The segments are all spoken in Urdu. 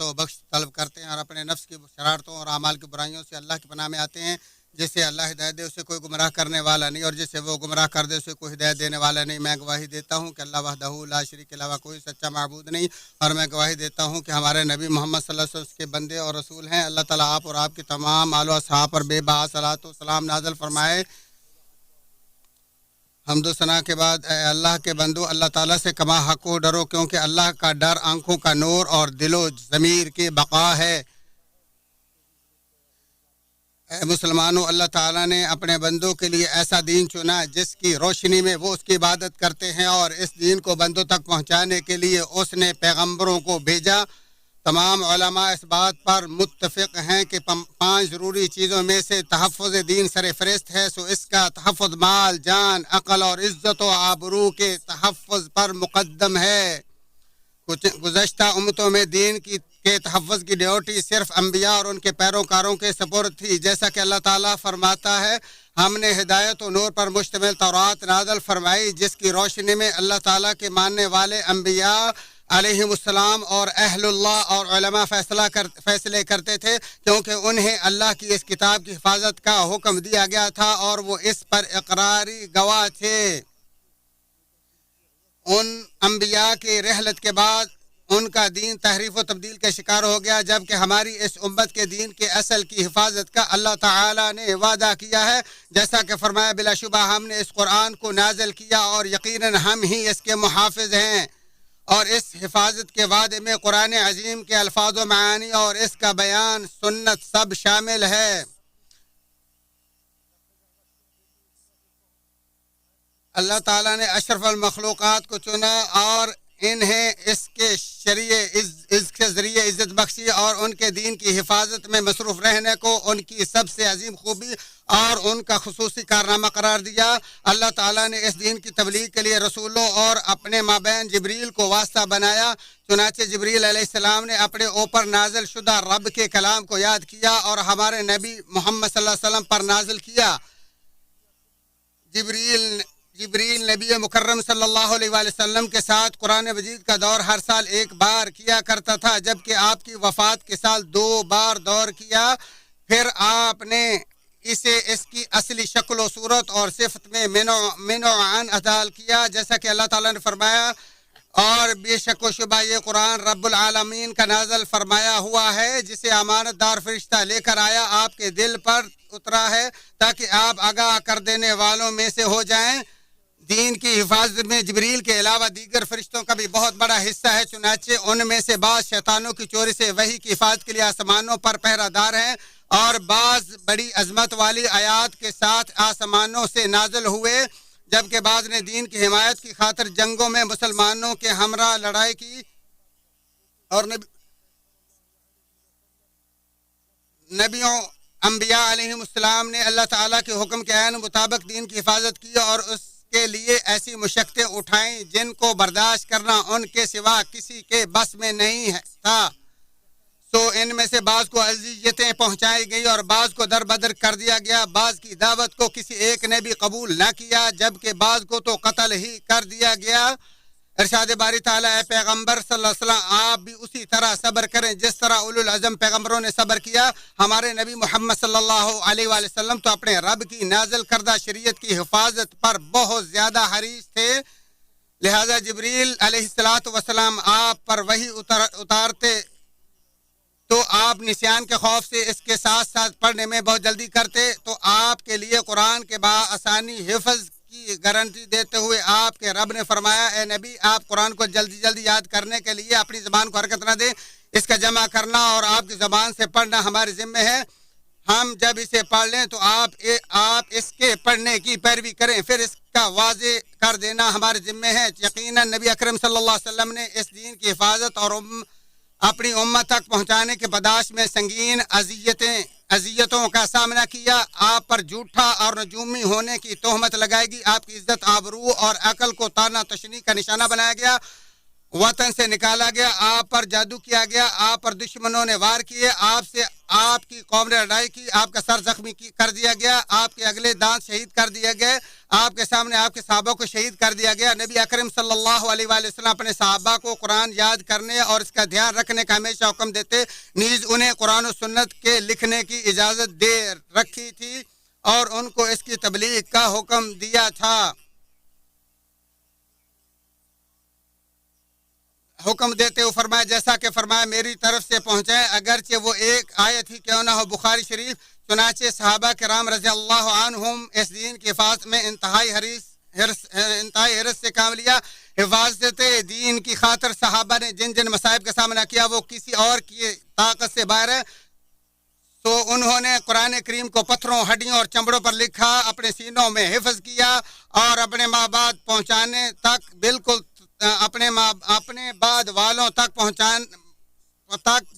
رحمت و بخش طلب کرتے ہیں اور اپنے نفس کی شرارتوں اور اعمال کی برائیوں سے اللہ کی پناہ میں آتے ہیں۔ جسے اللہ ہدایت دے اسے کوئی گمراہ کرنے والا نہیں، اور جسے وہ گمراہ کر دے اسے کوئی ہدایت دینے والا نہیں۔ میں گواہی دیتا ہوں کہ اللہ وحدہ لا شریک کے علاوہ کوئی سچا معبود نہیں، اور میں گواہی دیتا ہوں کہ ہمارے نبی محمد صلی اللہ علیہ وسلم کے بندے اور رسول ہیں۔ اللہ تعالیٰ آپ اور آپ کے تمام آل و اصحاب پر بے بہا صلاۃ و سلام نازل فرمائے۔ حمد و ثنا کے بعد اے اللہ کے بندو، اللہ تعالیٰ سے کما حق و ڈرو، کیونکہ اللہ کا ڈر آنکھوں کا نور اور دل و ضمیر کی بقا ہے۔ اے مسلمانوں، اللہ تعالیٰ نے اپنے بندوں کے لیے ایسا دین چنا جس کی روشنی میں وہ اس کی عبادت کرتے ہیں، اور اس دین کو بندوں تک پہنچانے کے لیے اس نے پیغمبروں کو بھیجا۔ تمام علماء اس بات پر متفق ہیں کہ 5 ضروری چیزوں میں سے تحفظ دین سر فہرست ہے، سو اس کا تحفظ مال، جان، عقل اور عزت و آبرو کے تحفظ پر مقدم ہے۔ گزشتہ امتوں میں دین کے تحفظ کی ڈیوٹی صرف انبیاء اور ان کے پیروکاروں کے سپرد تھی، جیسا کہ اللہ تعالیٰ فرماتا ہے ہم نے ہدایت و نور پر مشتمل تورات نازل فرمائی، جس کی روشنی میں اللہ تعالیٰ کے ماننے والے انبیاء علیہم السلام اور اہل اللہ اور علماء فیصلے کرتے تھے، کیونکہ انہیں اللہ کی اس کتاب کی حفاظت کا حکم دیا گیا تھا اور وہ اس پر اقراری گواہ تھے۔ ان انبیاء کی رحلت کے بعد ان کا دین تحریف و تبدیل کا شکار ہو گیا، جبکہ ہماری اس امت کے دین کے اصل کی حفاظت کا اللہ تعالیٰ نے وعدہ کیا ہے، جیسا کہ فرمایا بلا شبہ ہم نے اس قرآن کو نازل کیا اور یقیناً ہم ہی اس کے محافظ ہیں، اور اس حفاظت کے وعدے میں قرآن عظیم کے الفاظ و معانی اور اس کا بیان سنت سب شامل ہے۔ اللہ تعالیٰ نے اشرف المخلوقات کو چنا اور انہیں اس کے ذریعے عزت بخشی، اور ان کے دین کی حفاظت میں مصروف رہنے کو ان کی سب سے عظیم خوبی اور ان کا خصوصی کارنامہ قرار دیا۔ اللہ تعالیٰ نے اس دین کی تبلیغ کے لیے رسولوں اور اپنے مابین جبریل کو واسطہ بنایا، چنانچہ جبریل علیہ السلام نے اپنے اوپر نازل شدہ رب کے کلام کو یاد کیا اور ہمارے نبی محمد صلی اللہ علیہ وسلم پر نازل کیا۔ جبریل نبی مکرم صلی اللہ علیہ وآلہ وسلم کے ساتھ قرآن مجید کا دور ہر سال ایک بار کیا کرتا تھا، جبکہ آپ کی وفات کے سال 2 بار دور کیا۔ پھر آپ نے اسے اس کی اصلی شکل و صورت اور صفت میں منوعاً عطال کیا، جیسا کہ اللہ تعالیٰ نے فرمایا اور بے شک و شبہ یہ قرآن رب العالمین کا نازل فرمایا ہوا ہے، جسے امانت دار فرشتہ لے کر آیا، آپ کے دل پر اترا ہے تاکہ آپ آگاہ کر دینے والوں میں سے ہو جائیں۔ دین کی حفاظت میں جبریل کے علاوہ دیگر فرشتوں کا بھی بہت بڑا حصہ ہے، چنانچہ ان میں سے بعض شیطانوں کی چوری سے وحی کی حفاظت کے لیے آسمانوں پر پہرہ دار ہیں، اور بعض بڑی عظمت والی آیات کے ساتھ آسمانوں سے نازل ہوئے، جبکہ بعض نے دین کی حمایت کی خاطر جنگوں میں مسلمانوں کے ہمراہ لڑائی کی، اور نبیوں انبیاء علیہم السلام نے اللہ تعالیٰ کے حکم کے عین مطابق دین کی حفاظت کی اور اس کے لیے ایسی مشقتیں اٹھائیں جن کو برداشت کرنا ان کے سوا کسی کے بس میں نہیں تھا۔ سو ان میں سے بعض کو اذیتیں پہنچائی گئی اور بعض کو در بدر کر دیا گیا، بعض کی دعوت کو کسی ایک نے بھی قبول نہ کیا، جبکہ بعض کو تو قتل ہی کر دیا گیا۔ ارشاد باری تعالیٰ، اے پیغمبر صلی اللہ علیہ وسلم آپ بھی اسی طرح صبر کریں جس طرح اولو العزم پیغمبروں نے صبر کیا۔ ہمارے نبی محمد صلی اللہ علیہ وآلہ وسلم تو اپنے رب کی نازل کردہ شریعت کی حفاظت پر بہت زیادہ حریص تھے، لہذا جبریل علیہ السلام آپ پر وحی اتارتے تو آپ نسیان کے خوف سے اس کے ساتھ ساتھ پڑھنے میں بہت جلدی کرتے، تو آپ کے لیے قرآن کے بآسانی حفظ کی گارنٹی دیتے ہوئے آپ کے رب نے فرمایا، اے نبی آپ قرآن کو جلدی جلدی یاد کرنے کے لیے اپنی زبان کو حرکت نہ دیں، اس کا جمع کرنا اور آپ کی زبان سے پڑھنا ہمارے ذمہ ہے۔ ہم جب اسے پڑھ لیں تو آپ اس کے پڑھنے کی پیروی کریں، پھر اس کا واضح کر دینا ہمارے ذمہ ہے۔ یقیناً نبی اکرم صلی اللہ علیہ وسلم نے اس دین کی حفاظت اور اپنی امت تک پہنچانے کے بداش میں سنگین اذیتوں کا سامنا کیا۔ آپ پر جھوٹا اور نجومی ہونے کی تہمت لگائی گئی، آپ کی عزت، آبرو اور عقل کو تانا تشنی کا نشانہ بنایا گیا، وطن سے نکالا گیا، آپ پر جادو کیا گیا، آپ پر دشمنوں نے وار کیے، آپ سے آپ کی قوم نے لڑائی کی، آپ کا سر زخمی کر دیا گیا، آپ کے اگلے دانت شہید کر دیے گئے، آپ کے سامنے آپ کے صحابہ کو شہید کر دیا گیا۔ نبی اکرم صلی اللہ علیہ وآلہ وسلم اپنے صحابہ کو قرآن یاد کرنے اور اس کا دھیان رکھنے کا ہمیشہ حکم دیتے، نیز انہیں قرآن و سنت کے لکھنے کی اجازت دے رکھی تھی اور ان کو اس کی تبلیغ کا حکم دیا تھا۔ حکم دیتے ہوئے فرمایا، جیسا کہ فرمایا میری طرف سے پہنچائے، اگرچہ وہ ایک آیت ہی کیوں نہ ہو۔ بخاری شریف۔ چنانچہ صحابہ کرام رضی اللہ عنہم اس دین کی حفاظت میں انتہائی حرص سے کام لیا۔ حفاظت دین کی خاطر صحابہ نے جن جن مصائب کا سامنا کیا وہ کسی اور کی طاقت سے باہر ہے، تو انہوں نے قرآن کریم کو پتھروں، ہڈیوں اور چمڑوں پر لکھا، اپنے سینوں میں حفظ کیا اور اپنے ماں باپ پہنچانے تک بالکل اپنے بعد والوں تک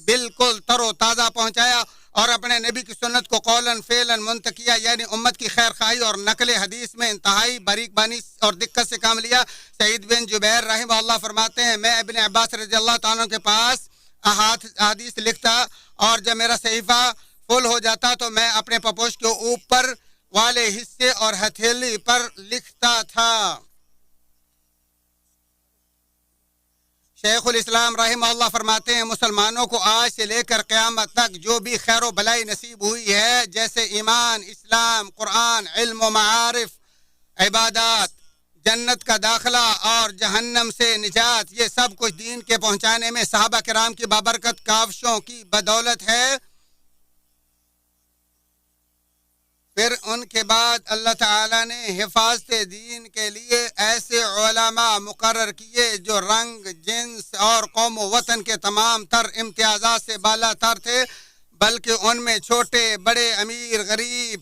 بالکل تر و تازہ پہنچایا اور اپنے نبی کی سنت کو قولاً فعلاً منتقل، یعنی امت کی خیر خواہی اور نقل حدیث میں انتہائی باریک بانی اور دقت سے کام لیا۔ سعید بن جبیر رحمہ اللہ فرماتے ہیں، میں ابن عباس رضی اللہ تعالیٰ کے پاس احادیث لکھتا اور جب میرا صحیفہ فل ہو جاتا تو میں اپنے پپوش کے اوپر والے حصے اور ہتھیلی پر لکھتا تھا۔ شیخ الاسلام رحمہ اللہ فرماتے ہیں، مسلمانوں کو آج سے لے کر قیامت تک جو بھی خیر و بلائی نصیب ہوئی ہے، جیسے ایمان، اسلام، قرآن، علم و معارف، عبادات، جنت کا داخلہ اور جہنم سے نجات، یہ سب کچھ دین کے پہنچانے میں صحابہ کرام کی بابرکت کاوشوں کی بدولت ہے۔ پھر ان کے بعد اللہ تعالیٰ نے حفاظت دین کے لیے ایسے علماء مقرر کیے جو رنگ، جنس اور قوم و وطن کے تمام تر امتیازات سے بالا تر تھے، بلکہ ان میں چھوٹے بڑے، امیر غریب،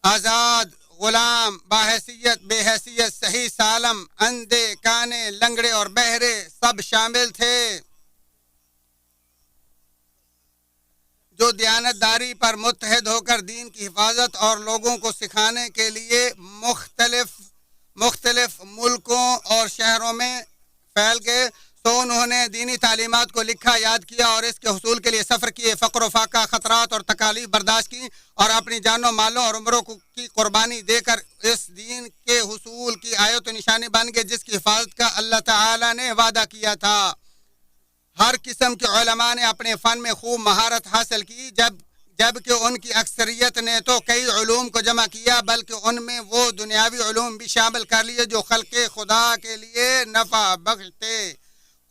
آزاد غلام، باحیثیت بے حیثیت، صحیح سالم، اندھے کانے، لنگڑے اور بہرے سب شامل تھے، جو دیانتداری پر متحد ہو کر دین کی حفاظت اور لوگوں کو سکھانے کے لیے مختلف ملکوں اور شہروں میں پھیل گئے، تو انہوں نے دینی تعلیمات کو لکھا، یاد کیا اور اس کے حصول کے لیے سفر کیے، فقر و فاقہ، خطرات اور تکالیف برداشت کی اور اپنی جانوں، مالوں اور عمروں کی قربانی دے کر اس دین کے حصول کی آیت و نشانی بن گئے جس کی حفاظت کا اللہ تعالی نے وعدہ کیا تھا۔ ہر قسم کے علماء نے اپنے فن میں خوب مہارت حاصل کی، جبکہ ان کی اکثریت نے تو کئی علوم کو جمع کیا، بلکہ ان میں وہ دنیاوی علوم بھی شامل کر لیے جو خلق خدا کے لیے نفع بخش تھے۔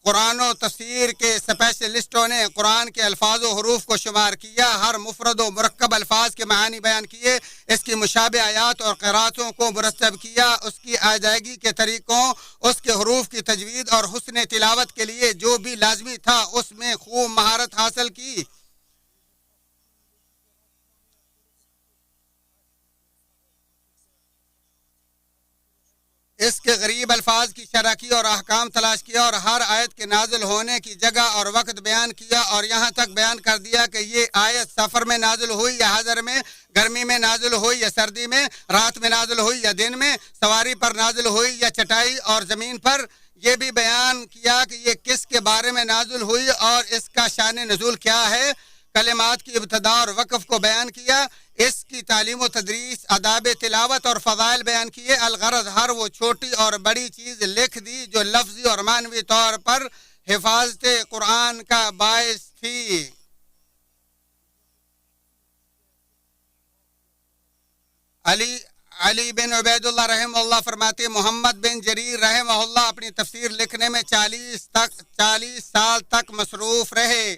قرآن و تفسیر کے اسپیشلسٹوں نے قرآن کے الفاظ و حروف کو شمار کیا، ہر مفرد و مرکب الفاظ کے معانی بیان کیے، اس کی مشابہ آیات اور قراتوں کو مرتب کیا، اس کی ادائیگی کے طریقوں، اس کے حروف کی تجوید اور حسن تلاوت کے لیے جو بھی لازمی تھا اس میں خوب مہارت حاصل کی۔ اس کے غریب الفاظ کی شرح کی اور احکام تلاش کیا اور ہر آیت کے نازل ہونے کی جگہ اور وقت بیان کیا اور یہاں تک بیان کر دیا کہ یہ آیت سفر میں نازل ہوئی یا حضر میں، گرمی میں نازل ہوئی یا سردی میں، رات میں نازل ہوئی یا دن میں، سواری پر نازل ہوئی یا چٹائی اور زمین پر۔ یہ بھی بیان کیا کہ یہ کس کے بارے میں نازل ہوئی اور اس کا شان نزول کیا ہے۔ کلمات کی ابتدا اور وقف کو بیان کیا، اس کی تعلیم و تدریس، آداب تلاوت اور فضائل بیان کیے۔ الغرض ہر وہ چھوٹی اور بڑی چیز لکھ دی جو لفظی اور معنوی طور پر حفاظت قرآن کا باعث تھی۔ علی بن عبید اللہ رحمہ اللہ فرماتے، محمد بن جریر رحمہ اللہ اپنی تفسیر لکھنے میں 40 سال تک مصروف رہے۔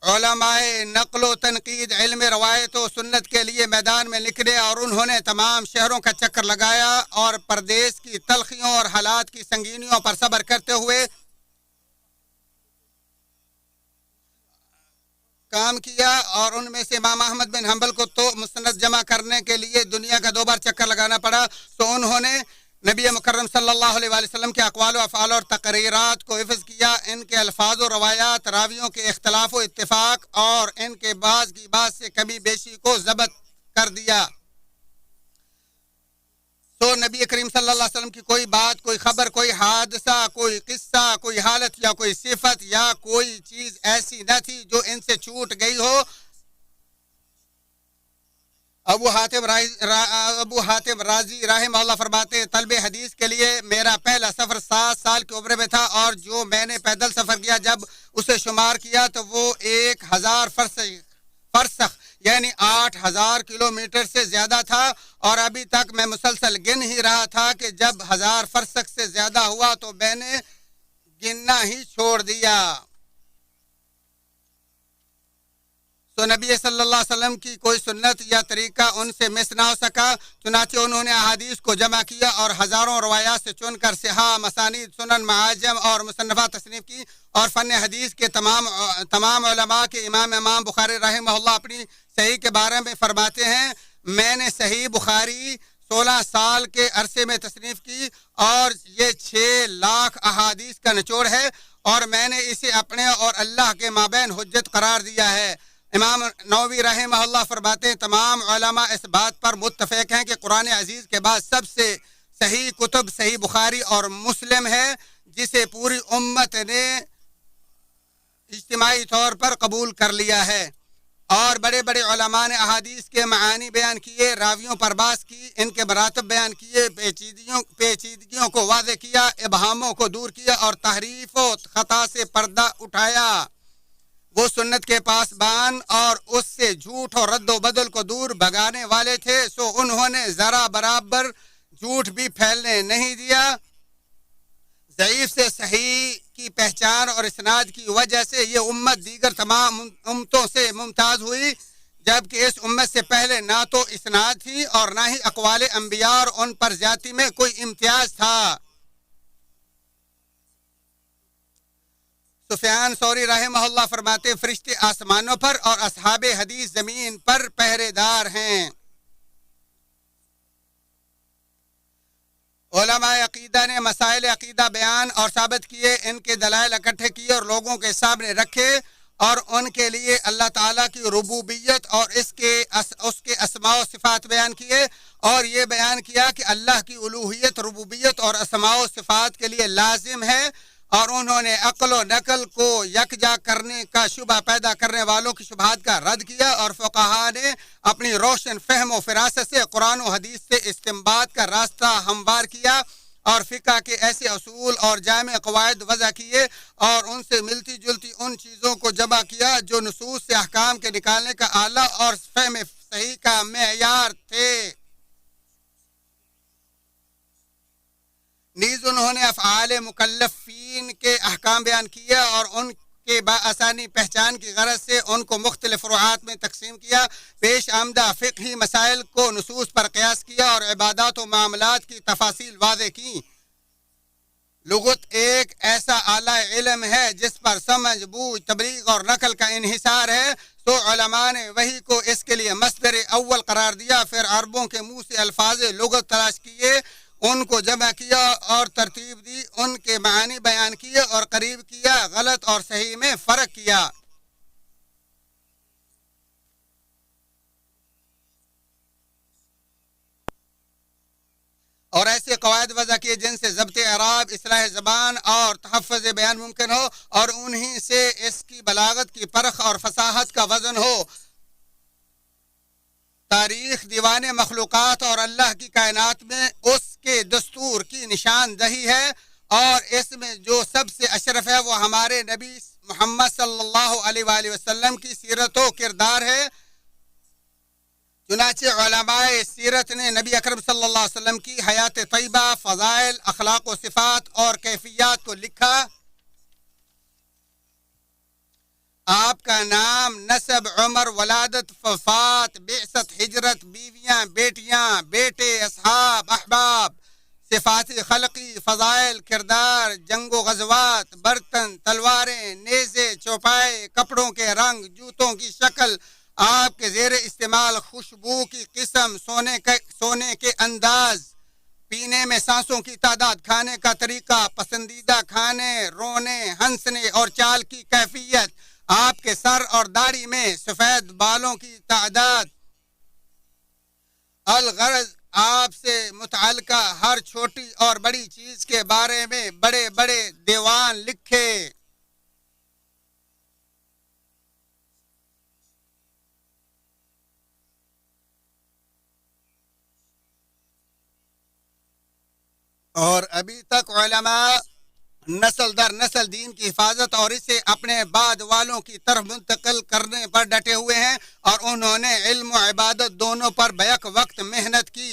علماء نقل و تنقید، علم روایت و سنت کے لیے میدان میں نکلے اور انہوں نے تمام شہروں کا چکر لگایا اور پردیس کی تلخیوں اور حالات کی سنگینیوں پر صبر کرتے ہوئے کام کیا، اور ان میں سے امام احمد بن حنبل کو تو مسند جمع کرنے کے لیے دنیا کا 2 بار چکر لگانا پڑا، تو انہوں نے نبی مکرم صلی اللہ علیہ وآلہ وسلم کے اقوال و افعال اور تقریرات کو حفظ کیا، ان کے الفاظ و روایات، راویوں کے اختلاف و اتفاق اور ان کے بعض کی بات سے کمی بیشی کو ضبط کر دیا۔ تو نبی کریم صلی اللہ علیہ وسلم کی کوئی بات، کوئی خبر، کوئی حادثہ، کوئی قصہ، کوئی حالت یا کوئی صفت یا کوئی چیز ایسی نہ تھی جو ان سے چھوٹ گئی ہو۔ ابو حاتم رازی رحمہ اللہ فرماتے ہیں طلب حدیث کے لیے میرا پہلا سفر 7 سال کی عمر میں تھا، اور جو میں نے پیدل سفر کیا جب اسے شمار کیا تو وہ 1000 فرسخ یعنی 8000 کلومیٹر سے زیادہ تھا، اور ابھی تک میں مسلسل گن ہی رہا تھا کہ جب 1000 فرسخ سے زیادہ ہوا تو میں نے گننا ہی چھوڑ دیا۔ تو نبی صلی اللہ علیہ وسلم کی کوئی سنت یا طریقہ ان سے مس نہ ہو سکا، چنانچہ انہوں نے احادیث کو جمع کیا اور ہزاروں روایات سے چن کر صحاح، مسانید، سنن، معاجم اور مصنفات تصنیف کی، اور فن حدیث کے تمام علماء کے امام بخاری رحمہ اللہ اپنی صحیح کے بارے میں فرماتے ہیں میں نے صحیح بخاری 16 سال کے عرصے میں تصنیف کی، اور یہ 6 لاکھ احادیث کا نچوڑ ہے، اور میں نے اسے اپنے اور اللہ کے مابین حجت قرار دیا ہے۔ امام نووی رحمہ اللہ فرماتے ہیں تمام علماء اس بات پر متفق ہیں کہ قرآن عزیز کے بعد سب سے صحیح کتب صحیح بخاری اور مسلم ہے، جسے پوری امت نے اجتماعی طور پر قبول کر لیا ہے، اور بڑے بڑے علماء نے احادیث کے معانی بیان کیے، راویوں پر بحث کی، ان کے مراتب بیان کیے، پیچیدگیوں کو واضح کیا، ابہاموں کو دور کیا، اور تحریف و خطا سے پردہ اٹھایا۔ وہ سنت کے پاسبان اور اس سے جھوٹ اور رد و بدل کو دور بھگانے والے تھے، سو انہوں نے ذرا برابر جھوٹ بھی پھیلنے نہیں دیا۔ ضعیف سے صحیح کی پہچان اور اسناد کی وجہ سے یہ امت دیگر تمام امتوں سے ممتاز ہوئی، جبکہ اس امت سے پہلے نہ تو اسناد تھی اور نہ ہی اقوال انبیاء اور ان پر زیادتی میں کوئی امتیاز تھا۔ سفیان ثوری رحمہ اللہ فرماتے فرشتے آسمانوں پر اور اصحاب حدیث زمین پر پہرے دار ہیں۔ علماء عقیدہ نے مسائل عقیدہ بیان اور ثابت کیے، ان کے دلائل اکٹھے کیے اور لوگوں کے سامنے رکھے، اور ان کے لیے اللہ تعالیٰ کی ربوبیت اور اس کے اسماء و صفات بیان کیے، اور یہ بیان کیا کہ اللہ کی الوہیت، ربوبیت اور اسماء و صفات کے لیے لازم ہے، اور انہوں نے عقل و نقل کو یکجا کرنے کا شبہ پیدا کرنے والوں کی شبہات کا رد کیا، اور فقہاء نے اپنی روشن فہم و فراست سے قرآن و حدیث سے استنباط کا راستہ ہموار کیا، اور فقہ کے ایسے اصول اور جامع قواعد وضع کیے، اور ان سے ملتی جلتی ان چیزوں کو جمع کیا جو نصوص سے احکام کے نکالنے کا آلہ اور فہم صحیح کا معیار تھے۔ نیز انہوں نے افعال مکلفین کے احکام بیان کیے، اور ان کے بآسانی پہچان کی غرض سے ان کو مختلف فروعات میں تقسیم کیا، پیش آمدہ فقہی مسائل کو نصوص پر قیاس کیا، اور عبادات و معاملات کی تفاصیل واضح کی۔ لغت ایک ایسا اعلیٰ علم ہے جس پر سمجھ، بوجھ، تبلیغ اور نقل کا انحصار ہے، تو علماء نے وہی کو اس کے لیے مصدر اول قرار دیا، پھر عربوں کے منہ سے الفاظ لغت تلاش کیے، ان کو جمع کیا اور ترتیب دی، ان کے معنی بیان کیے اور قریب کیا، غلط اور صحیح میں فرق کیا۔ اور ایسے قواعد وضع کیے جن سے ضبط اعراب، اصلاح زبان اور تحفظ بیان ممکن ہو، اور انہی سے اس کی بلاغت کی پرخ اور فصاحت کا وزن ہو۔ تاریخ دیوان مخلوقات اور اللہ کی کائنات میں اس کے دستور کی نشاندہی ہے، اور اس میں جو سب سے اشرف ہے وہ ہمارے نبی محمد صلی اللہ علیہ وآلہ وسلم کی سیرت و کردار ہے۔ چنانچہ علماء سیرت نے نبی اکرم صلی اللہ علیہ وسلم کی حیات طیبہ، فضائل، اخلاق و صفات اور کیفیات کو لکھا۔ آپ کا نام، نسب، عمر، ولادت، وفات، بعثت، ہجرت، بیویاں، بیٹیاں، بیٹے، اصحاب، احباب، صفات خلقی، فضائل، کردار، جنگ و غزوات، برتن، تلواریں، نیزے، چوپائے، کپڑوں کے رنگ، جوتوں کی شکل، آپ کے زیر استعمال خوشبو کی قسم، سونے کے انداز، پینے میں سانسوں کی تعداد، کھانے کا طریقہ، پسندیدہ کھانے، رونے، ہنسنے اور چال کی کیفیت، آپ کے سر اور داڑھی میں سفید بالوں کی تعداد، الغرض آپ سے متعلقہ ہر چھوٹی اور بڑی چیز کے بارے میں بڑے بڑے دیوان لکھے۔ اور ابھی تک علماء نسل در نسل دین کی حفاظت اور اسے اپنے بعد والوں کی طرف منتقل کرنے پر ڈٹے ہوئے ہیں، اور انہوں نے علم و عبادت دونوں پر بیک وقت محنت کی۔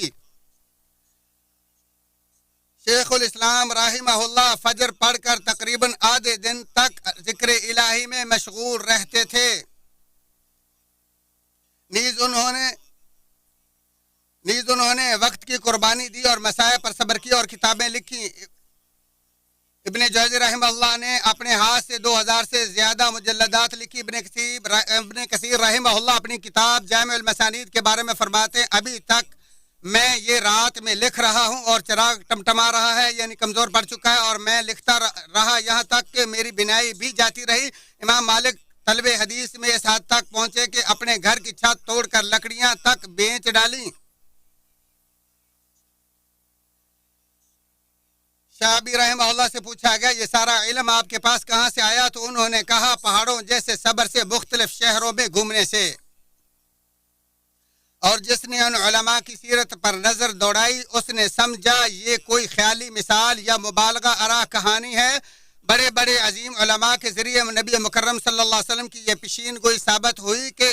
شیخ الاسلام رحمہ اللہ فجر پڑھ کر تقریباً آدھے دن تک ذکر الہی میں مشغول رہتے تھے۔ نیز انہوں نے وقت کی قربانی دی اور مسائل پر صبر کیا اور کتابیں لکھی۔ ابن جوزی رحمہ اللہ نے اپنے ہاتھ سے 2000 سے زیادہ مجلدات لکھی۔ ابن کثیر رحمہ اللہ اپنی کتاب جامع المسانید کے بارے میں فرماتے ہیں، ابھی تک میں یہ رات میں لکھ رہا ہوں اور چراغ ٹمٹما رہا ہے، یعنی کمزور پڑ چکا ہے، اور میں لکھتا رہا یہاں تک کہ میری بینائی بھی جاتی رہی۔ امام مالک طلب حدیث میں اس حد تک پہنچے کہ اپنے گھر کی چھت توڑ کر لکڑیاں تک بیچ ڈالیں۔ شعبی رحمہ اللہ سے پوچھا گیا، یہ سارا علم آپ کے پاس کہاں سے آیا؟ تو انہوں نے کہا، پہاڑوں جیسے صبر سے مختلف شہروں میں گھومنے سے۔ اور جس نے ان علماء کی سیرت پر نظر دوڑائی اس نے سمجھا یہ کوئی خیالی مثال یا مبالغہ آرا کہانی ہے۔ بڑے بڑے عظیم علماء کے ذریعے نبی مکرم صلی اللہ علیہ وسلم کی یہ پیشین گوئی ثابت ہوئی کہ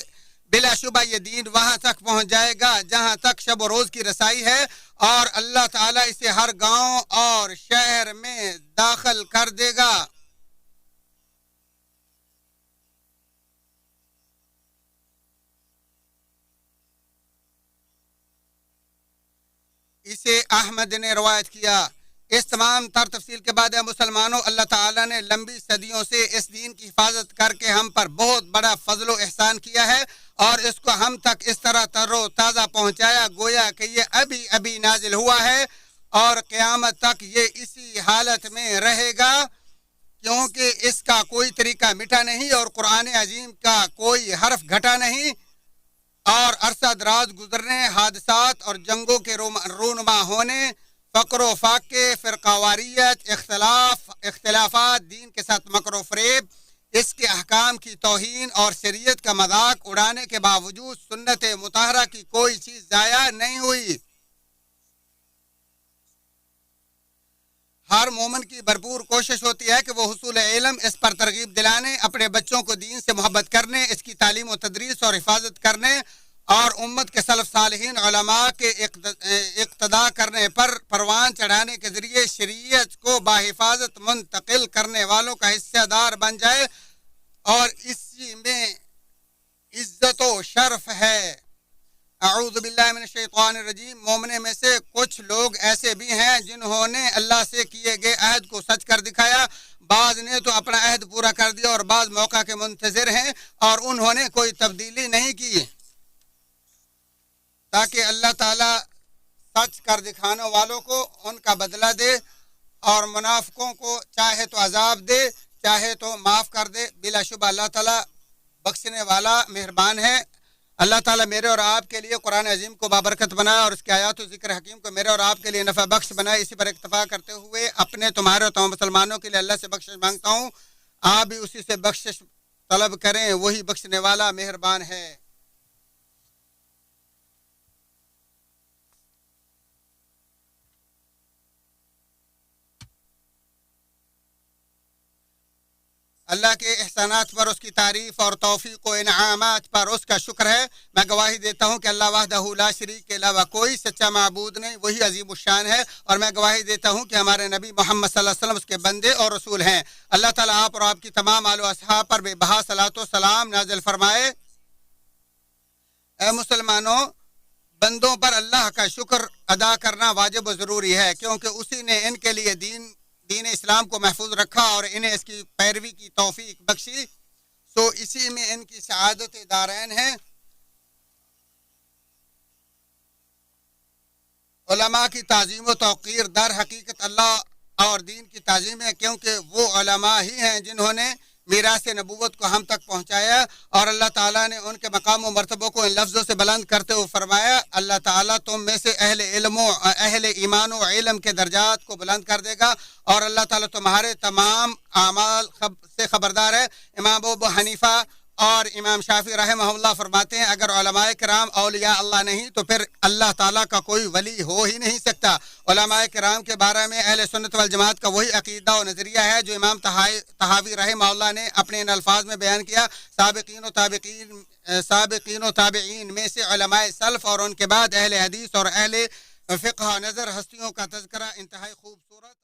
بلا شبہ یہ دین وہاں تک پہنچ جائے گا جہاں تک شب و روز کی رسائی ہے، اور اللہ تعالیٰ اسے ہر گاؤں اور شہر میں داخل کر دے گا۔ اسے احمد نے روایت کیا۔ اس تمام تر تفصیل کے بعد مسلمانوں، اللہ تعالیٰ نے لمبی صدیوں سے اس دین کی حفاظت کر کے ہم پر بہت بڑا فضل و احسان کیا ہے، اور اس کو ہم تک اس طرح تر و تازہ پہنچایا گویا کہ یہ ابھی ابھی نازل ہوا ہے، اور قیامت تک یہ اسی حالت میں رہے گا، کیونکہ اس کا کوئی طریقہ مٹا نہیں اور قرآن عظیم کا کوئی حرف گھٹا نہیں، اور عرصہ دراز گزرنے، حادثات اور جنگوں کے رونما ہونے، فقر و فاقے، فرقہ واریت، اختلافات، دین کے ساتھ مکر و فریب، اس کے احکام کی توہین اور شریعت کا مذاق اڑانے کے باوجود سنت مطہرہ کی کوئی چیز ضائع نہیں ہوئی۔ ہر مومن کی بھرپور کوشش ہوتی ہے کہ وہ حصول علم، اس پر ترغیب دلانے، اپنے بچوں کو دین سے محبت کرنے، اس کی تعلیم و تدریس اور حفاظت کرنے، اور امت کے سلف صالحین علماء کے اقتداء کرنے پر پروان چڑھانے کے ذریعے شریعت کو بحفاظت منتقل کرنے والوں کا حصہ دار بن جائے، اور اسی میں عزت و شرف ہے۔ اعوذ باللہ من الشیطان الرجیم۔ مومنے میں سے کچھ لوگ ایسے بھی ہیں جنہوں نے اللہ سے کیے گئے عہد کو سچ کر دکھایا، بعض نے تو اپنا عہد پورا کر دیا اور بعض موقع کے منتظر ہیں، اور انہوں نے کوئی تبدیلی نہیں کی، تاکہ اللہ تعالیٰ سچ کر دکھانے والوں کو ان کا بدلہ دے، اور منافقوں کو چاہے تو عذاب دے چاہے تو معاف کر دے۔ بلا شبہ اللہ تعالیٰ بخشنے والا مہربان ہے۔ اللہ تعالیٰ میرے اور آپ کے لیے قرآن عظیم کو بابرکت بنائے، اور اس کے آیات و ذکر حکیم کو میرے اور آپ کے لیے نفع بخش بنائے۔ اسی پر اکتفا کرتے ہوئے اپنے، تمہارے اور تمام مسلمانوں کے لیے اللہ سے بخشش مانگتا ہوں۔ آپ بھی اسی سے بخشش طلب کریں، وہی بخشنے والا مہربان ہے۔ اللہ کے احسانات پر اس کی تعریف اور توفیق و انعامات پر اس کا شکر ہے۔ میں گواہی دیتا ہوں کہ اللہ وحدہ لا شریک کے علاوہ کوئی سچا معبود نہیں، وہی عظیم الشان ہے، اور میں گواہی دیتا ہوں کہ ہمارے نبی محمد صلی اللہ علیہ وسلم اس کے بندے اور رسول ہیں۔ اللہ تعالیٰ آپ اور آپ کی تمام آل و اصحاب پر بے بہا صلاۃ و سلام نازل فرمائے۔ اے مسلمانوں، بندوں پر اللہ کا شکر ادا کرنا واجب و ضروری ہے، کیونکہ اسی نے ان کے لیے دین اسلام کو محفوظ رکھا اور انہیں اس کی پیروی کی توفیق بخشی، سو اسی میں ان کی سعادت دارین ہے۔ علماء کی تعظیم و توقیر در حقیقت اللہ اور دین کی تعظیم ہے، کیونکہ وہ علماء ہی ہیں جنہوں نے میراث نبوت کو ہم تک پہنچایا اور اللہ تعالیٰ نے ان کے مقام و مرتبوں کو ان لفظوں سے بلند کرتے ہوئے فرمایا اللہ تعالیٰ تم میں سے اہل علم و اہل ایمان و علم کے درجات کو بلند کر دے گا اور اللہ تعالیٰ تمہارے تمام اعمال سے خبردار ہے۔ امام ابو حنیفہ اور امام شافعی رحمہ اللہ فرماتے ہیں اگر علماء کرام اولیاء اللہ نہیں تو پھر اللہ تعالیٰ کا کوئی ولی ہو ہی نہیں سکتا۔ علماء کرام کے بارے میں اہل سنت والجماعت کا وہی عقیدہ و نظریہ ہے جو امام طحاوی رحمہ اللہ نے اپنے ان الفاظ میں بیان کیا، سابقین و تابعین میں سے علماء سلف اور ان کے بعد اہل حدیث اور اہل فقہ نظر ہستیوں کا تذکرہ انتہائی خوبصورت